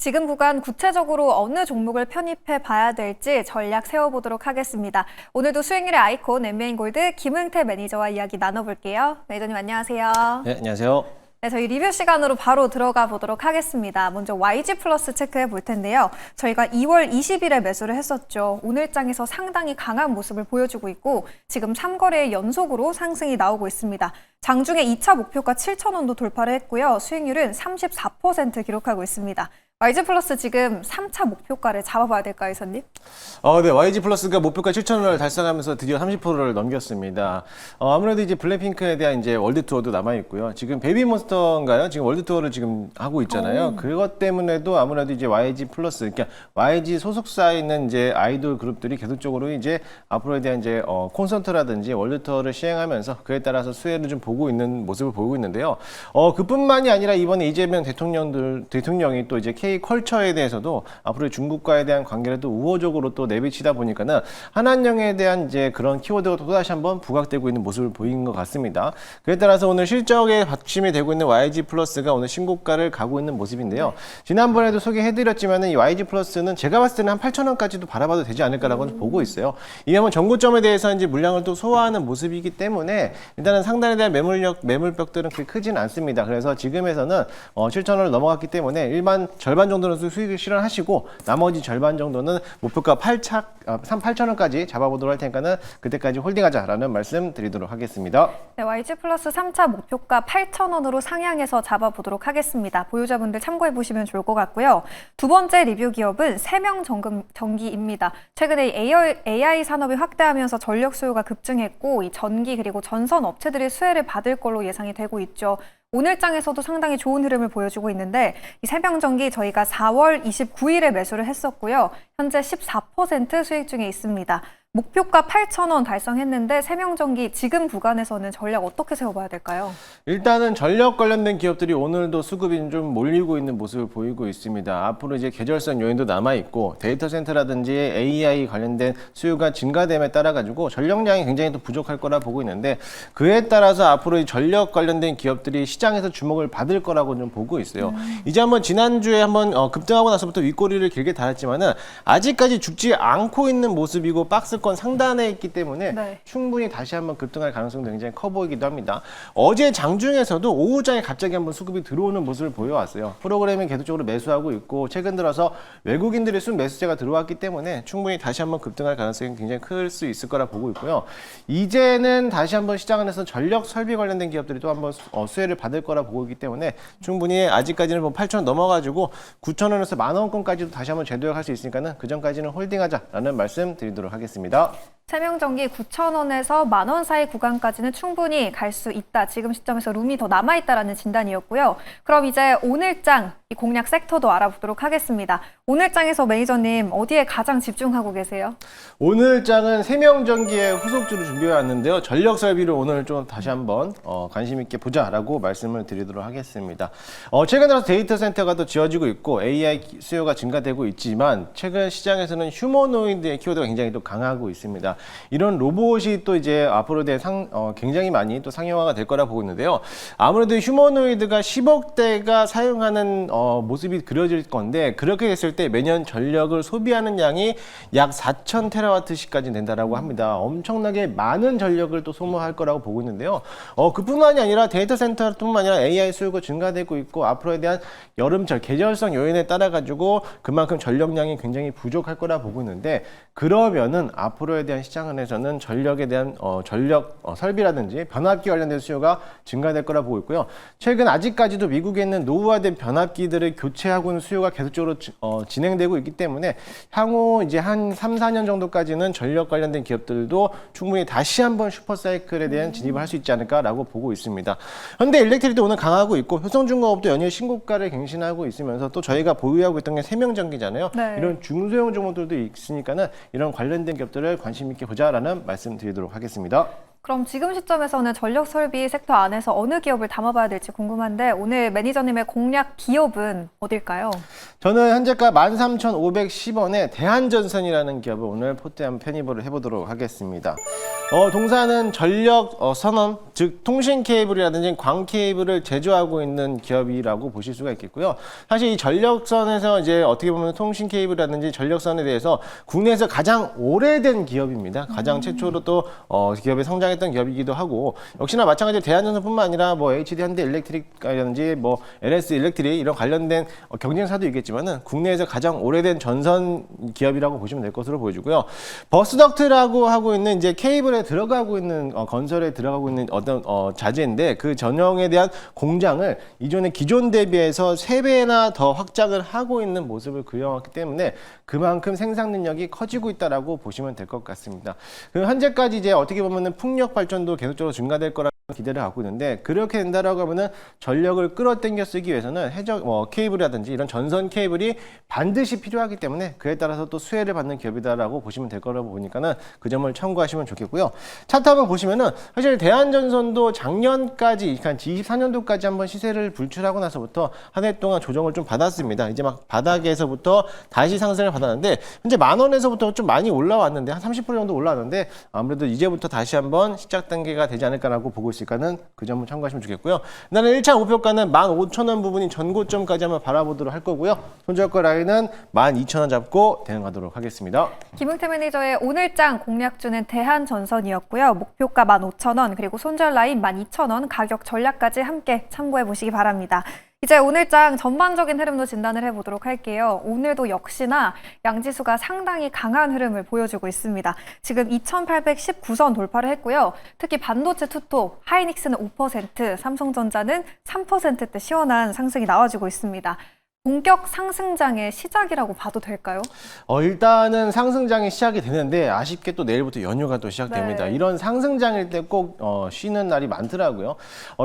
지금 구간 구체적으로 어느 종목을 편입해 봐야 될지 전략 세워보도록 하겠습니다. 오늘도 수익률의 아이콘 엠메인골드 김응태 매니저와 이야기 나눠볼게요. 매니저님 안녕하세요. 네, 안녕하세요. 네, 저희 리뷰 시간으로 바로 들어가 보도록 하겠습니다. 먼저 YG 플러스 체크해 볼 텐데요. 저희가 2월 20일에 매수를 했었죠. 오늘장에서 상당히 강한 모습을 보여주고 있고 지금 3거래일 연속으로 상승이 나오고 있습니다. 장중에 2차 목표가 7,000원도 돌파를 했고요. 수익률은 34% 기록하고 있습니다. YG 플러스 지금 3차 목표가를 잡아봐야 될까요, 이사님? 네, YG 플러스가 목표가 7,000원을 달성하면서 드디어 30%를 넘겼습니다. 아무래도 이제 블랙핑크에 대한 이제 월드 투어도 남아 있고요. 지금 베이비몬스터인가요? 지금 월드 투어를 지금 하고 있잖아요. 그것 때문에도 아무래도 이제 YG 플러스, 그러니까 YG 소속사에 있는 이제 아이돌 그룹들이 계속적으로 이제 앞으로에 대한 이제 콘서트라든지 월드 투어를 시행하면서 그에 따라서 수혜를 좀 보고 있는 모습을 보이고 있는데요. 그뿐만이 아니라 이번에 이재명 대통령이 또 이제 K컬처에 대해서도 앞으로 중국과에 대한 관계를 또 우호적으로 또 내비치다 보니까는 한한령에 대한 이제 그런 키워드가 또다시 한번 부각되고 있는 모습을 보인 것 같습니다. 그에 따라서 오늘 실적에 받침이 되고 있는 YG 플러스가 오늘 신고가를 가고 있는 모습인데요. 지난번에도 소개해드렸지만은 이 YG 플러스는 제가 봤을 때는 한 8,000원까지도 바라봐도 되지 않을까라고 보고 있어요. 이게 뭐 전고점에 대해서 이제 물량을 또 소화하는 모습이기 때문에 일단은 상단에 대한 매물벽들은 그렇게 크진 않습니다. 그래서 지금에서는 7,000원을 넘어갔기 때문에 일반 절반 정도는 수익을 실현하시고 나머지 절반 정도는 목표가 8,000원까지 잡아보도록 할 테니까는 그때까지 홀딩하자라는 말씀 드리도록 하겠습니다. 네, YG 플러스 3차 목표가 8,000원으로 상향해서 잡아보도록 하겠습니다. 보유자분들 참고해 보시면 좋을 것 같고요. 두 번째 리뷰 기업은 세명전기입니다. 최근에 AI 산업이 확대하면서 전력 수요가 급증했고 이 전기 그리고 전선 업체들이 수혜를 받을 걸로 예상이 되고 있죠. 오늘장에서도 상당히 좋은 흐름을 보여주고 있는데 이 세명전기 저희가 4월 29일에 매수를 했었고요. 현재 14% 수익 중에 있습니다. 목표가 8,000원 달성했는데 세명전기 지금 구간에서는 전략 어떻게 세워봐야 될까요? 일단은 전력 관련된 기업들이 오늘도 수급이 좀 몰리고 있는 모습을 보이고 있습니다. 앞으로 이제 계절성 요인도 남아있고 데이터 센터라든지 AI 관련된 수요가 증가됨에 따라 가지고 전력량이 굉장히 또 부족할 거라 보고 있는데 그에 따라서 앞으로 이 전력 관련된 기업들이 시장에서 주목을 받을 거라고 좀 보고 있어요. 이제 한번 지난주에 한번 급등하고 나서부터 윗꼬리를 길게 달았지만은 아직까지 죽지 않고 있는 모습이고 박스권 상단에 있기 때문에 네. 충분히 다시 한번 급등할 가능성도 굉장히 커 보이기도 합니다. 어제 장중에서도 오후장에 갑자기 한번 수급이 들어오는 모습을 보여왔어요. 프로그램이 계속적으로 매수하고 있고 최근 들어서 외국인들의 순 매수세가 들어왔기 때문에 충분히 다시 한번 급등할 가능성이 굉장히 클 수 있을 거라 보고 있고요. 이제는 다시 한번 시장 안에서 전력 설비 관련된 기업들이 또 한번 수혜를 받을 거라 보고 있기 때문에 충분히 아직까지는 뭐 8,000원 넘어가지고 9,000원에서 10,000원권까지도 다시 한번 재도약할 수 있으니까는 그 전까지는 홀딩하자라는 말씀 드리도록 하겠습니다. 세명전기 9,000원에서 10,000원 사이 구간까지는 충분히 갈 수 있다. 지금 시점에서 룸이 더 남아있다라는 진단이었고요. 그럼 이제 오늘장 이 공략 섹터도 알아보도록 하겠습니다. 오늘장에서 매니저님 어디에 가장 집중하고 계세요? 오늘장은 세명전기의 후속주를 준비해 왔는데요. 전력 설비를 오늘 좀 다시 한번 관심 있게 보자라고 말씀을 드리도록 하겠습니다. 최근 들어서 데이터 센터가 또 지어지고 있고 AI 수요가 증가되고 있지만 최근 시장에서는 휴머노이드의 키워드가 굉장히 또 강하고 있습니다. 이런 로봇이 또 이제 앞으로 굉장히 많이 또 상용화가 될 거라 보고 있는데요. 아무래도 휴머노이드가 10억 대가 사용하는 모습이 그려질 건데 그렇게 됐을 때 매년 전력을 소비하는 양이 약 4,000테라와트시까지 된다라고 합니다. 엄청나게 많은 전력을 또 소모할 거라고 보고 있는데요. 그뿐만이 아니라 데이터 센터뿐만 아니라 AI 수요가 증가되고 있고 앞으로에 대한 여름철 계절성 요인에 따라 가지고 그만큼 전력량이 굉장히 부족할 거라 보고 있는데 그러면은 앞으로에 대한 시장 안에서는 전력에 대한 전력 설비라든지 변압기 관련된 수요가 증가될 거라 보고 있고요. 최근 아직까지도 미국에 있는 노후화된 변압기들을 교체하고 있는 수요가 계속적으로 진행되고 있기 때문에 향후 이제 한 3, 4년 정도까지는 전력 관련된 기업들도 충분히 다시 한번 슈퍼사이클에 대한 진입을 할 수 있지 않을까라고 보고 있습니다. 현대 일렉트릭도 오늘 강하고 있고 효성중공업도 연일 신고가를 갱신하고 있으면서 또 저희가 보유하고 있던 게 세명전기잖아요. 네. 이런 중소형 종목들도 있으니까는 이런 관련된 기업들을 관심 있게 보자라는 말씀 드리도록 하겠습니다. 그럼 지금 시점에서는 전력 설비 섹터 안에서 어느 기업을 담아봐야 될지 궁금한데 오늘 매니저님의 공략 기업은 어딜까요? 저는 현재가 13,510원에 대한전선이라는 기업을 오늘 포트에 한번 편입을 해보도록 하겠습니다. 동사는 전력 선원, 즉 통신 케이블이라든지 광 케이블을 제조하고 있는 기업이라고 보실 수가 있겠고요. 사실 이 전력선에서 이제 어떻게 보면 통신 케이블이라든지 전력선에 대해서 국내에서 가장 오래된 기업입니다. 가장 최초로 또 기업이 성장했던 기업이기도 하고, 역시나 마찬가지로 대한전선뿐만 아니라 뭐 HD 현대 일렉트릭이라든지 뭐 LS 일렉트릭 이런 관련된 경쟁사도 있겠지만은 국내에서 가장 오래된 전선 기업이라고 보시면 될 것으로 보여지고요. 버스덕트라고 하고 있는 이제 케이블에 들어가고 있는 건설에 들어가고 있는 어떤 자재인데, 그 전형에 대한 공장을 이전에 기존 대비해서 3배나 더 확장을 하고 있는 모습을 그려왔기 때문에 그만큼 생산 능력이 커지고 있다라고 보시면 될 것 같습니다. 그 현재까지 이제 어떻게 보면은 풍력 발전도 계속적으로 증가될 거라 기대를 갖고 있는데, 그렇게 된다라고 하면은 전력을 끌어당겨 쓰기 위해서는 케이블이라든지 이런 전선 케이블이 반드시 필요하기 때문에 그에 따라서 또 수혜를 받는 기업이다라고 보시면 될 거라고 보니까는 그 점을 참고하시면 좋겠고요. 차트 한번 보시면은 사실 대한전선도 작년까지, 그러니까 24년도까지 한번 시세를 불출하고 나서부터 한 해 동안 조정을 좀 받았습니다. 이제 막 바닥에서부터 다시 상승을 받았는데, 현재 10,000원에서부터 좀 많이 올라왔는데 한 30% 정도 올라왔는데, 아무래도 이제부터 다시 한번 시작 단계가 되지 않을까라고 보고 있으니까는 그 점을 참고하시면 좋겠고요. 나는 1차 목표가는 15,000원 부분인 전고점까지 한번 바라보도록 할 거고요. 손절가 라인은 12,000원 잡고 대응하도록 하겠습니다. 김흥태 매니저의 오늘장 공략주는 대한전선이었고요. 목표가 15,000원, 그리고 손절 라인 12,000원, 가격 전략까지 함께 참고해 보시기 바랍니다. 이제 오늘장 전반적인 흐름도 진단을 해보도록 할게요. 오늘도 역시나 양지수가 상당히 강한 흐름을 보여주고 있습니다. 지금 2,819선 돌파를 했고요. 특히 반도체 투톱, 하이닉스는 5%, 삼성전자는 3%대 시원한 상승이 나와주고 있습니다. 본격 상승장의 시작이라고 봐도 될까요? 일단은 상승장이 시작이 되는데, 아쉽게 또 내일부터 연휴가 또 시작됩니다. 네. 이런 상승장일 때 꼭 쉬는 날이 많더라고요.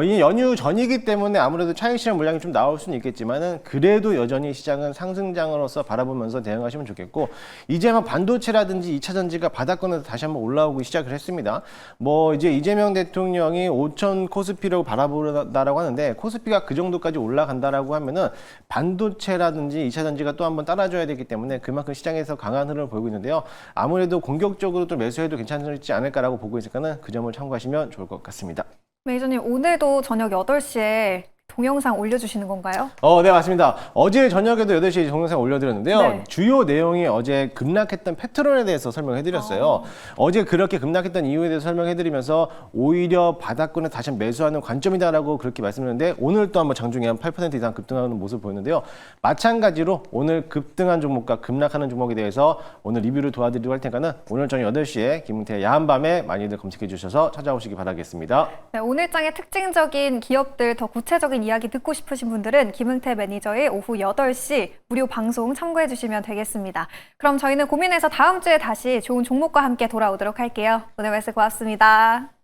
이 연휴 전이기 때문에 아무래도 차익 실현 물량이 좀 나올 수는 있겠지만은, 그래도 여전히 시장은 상승장으로서 바라보면서 대응하시면 좋겠고, 이제 막 반도체라든지 2차 전지가 바닥권에서 다시 한번 올라오기 시작을 했습니다. 뭐 이제 이재명 대통령이 5천 코스피라고 바라보다라고 하는데, 코스피가 그 정도까지 올라간다라고 하면은 반도체라든지 2차 전지가 또 한번 따라줘야 되기 때문에 그만큼 시장에서 강한 흐름을 보이고 있는데요. 아무래도 공격적으로 또 매수해도 괜찮지 않을까라고 보고 있으니까는 그 점을 참고하시면 좋을 것 같습니다. 매니저님, 오늘도 저녁 8시에 동영상 올려주시는 건가요? 네, 맞습니다. 어제 저녁에도 8시에 동영상 올려드렸는데요. 네. 주요 내용이 어제 급락했던 패트론에 대해서 설명해드렸어요. 어제 그렇게 급락했던 이유에 대해서 설명해드리면서 오히려 바닥권에 다시 한번 매수하는 관점이다라고 그렇게 말씀드렸는데, 오늘 또 한번 장중에 한 8% 이상 급등하는 모습을 보였는데요. 마찬가지로 오늘 급등한 종목과 급락하는 종목에 대해서 오늘 리뷰를 도와드리도록 할 테니까는 오늘 저녁 8시에 김흥태의 야한밤에 많이들 검색해 주셔서 찾아오시기 바라겠습니다. 네, 오늘장의 특징적인 기업들, 더 구체적인 이야기 듣고 싶으신 분들은 김흥태 매니저의 오후 8시 무료 방송 참고해 주시면 되겠습니다. 그럼 저희는 고민해서 다음 주에 다시 좋은 종목과 함께 돌아오도록 할게요. 오늘 말씀 고맙습니다.